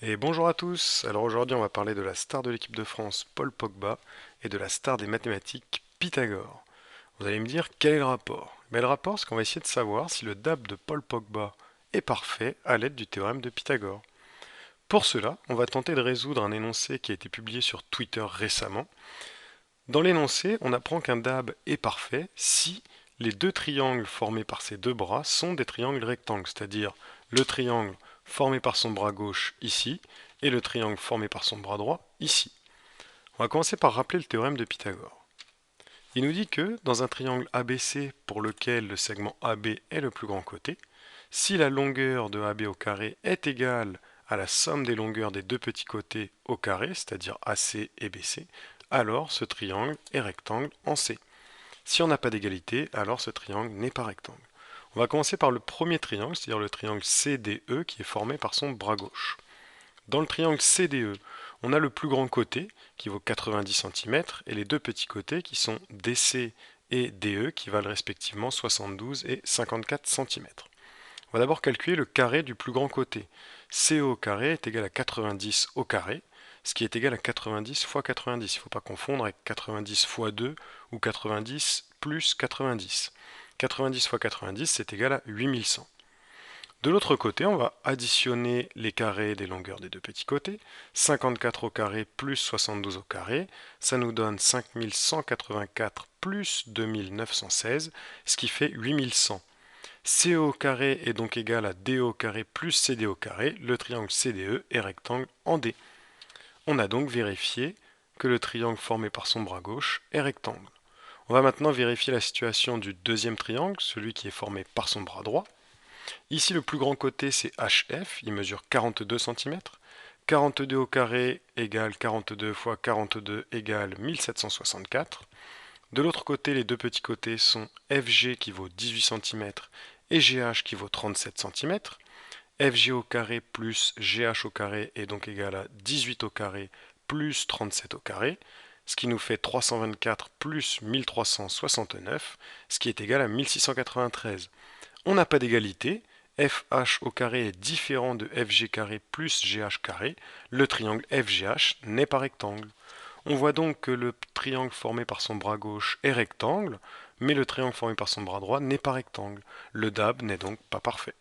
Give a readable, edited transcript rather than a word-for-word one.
Et bonjour à tous. Alors aujourd'hui, on va parler de la star de l'équipe de France, Paul Pogba, et de la star des mathématiques, Pythagore. Vous allez me dire quel est le rapport? Le rapport, c'est qu'on va essayer de savoir si le DAB de Paul Pogba est parfait à l'aide du théorème de Pythagore. Pour cela, on va tenter de résoudre un énoncé qui a été publié sur Twitter récemment. Dans l'énoncé, on apprend qu'un DAB est parfait si les deux triangles formés par ses deux bras sont des triangles rectangles, c'est-à-dire le triangle formé par son bras gauche ici et le triangle formé par son bras droit ici. On va commencer par rappeler le théorème de Pythagore. Il nous dit que dans un triangle ABC pour lequel le segment AB est le plus grand côté, si la longueur de AB au carré est égale à la somme des longueurs des deux petits côtés au carré, c'est-à-dire AC et BC, alors ce triangle est rectangle en C. Si on n'a pas d'égalité, alors ce triangle n'est pas rectangle. On va commencer par le premier triangle, c'est-à-dire le triangle CDE qui est formé par son bras gauche. Dans le triangle CDE, on a le plus grand côté qui vaut 90 cm et les deux petits côtés qui sont DC et DE qui valent respectivement 72 et 54 cm. On va d'abord calculer le carré du plus grand côté. CO au carré est égal à 90 au carré, ce qui est égal à 90 fois 90. Il ne faut pas confondre avec 90 fois 2 ou 90 plus 90. 90 fois 90, c'est égal à 8100. De l'autre côté, on va additionner les carrés des longueurs des deux petits côtés. 54 au carré plus 72 au carré, ça nous donne 5184 plus 2916, ce qui fait 8100. CO au carré est donc égal à DO au carré plus CD au carré. Le triangle CDE est rectangle en D. On a donc vérifié que le triangle formé par son bras gauche est rectangle. On va maintenant vérifier la situation du deuxième triangle, celui qui est formé par son bras droit. Ici, le plus grand côté, c'est HF, il mesure 42 cm. 42 au carré égale 42 fois 42 égale 1764. De l'autre côté, les deux petits côtés sont FG qui vaut 18 cm et GH qui vaut 37 cm. FG au carré plus GH au carré est donc égal à 18 au carré plus 37 au carré, ce qui nous fait 324 plus 1369, ce qui est égal à 1693. On n'a pas d'égalité, FH au carré est différent de FG carré plus GH carré, le triangle FGH n'est pas rectangle. On voit donc que le triangle formé par son bras gauche est rectangle, mais le triangle formé par son bras droit n'est pas rectangle. Le DAB n'est donc pas parfait.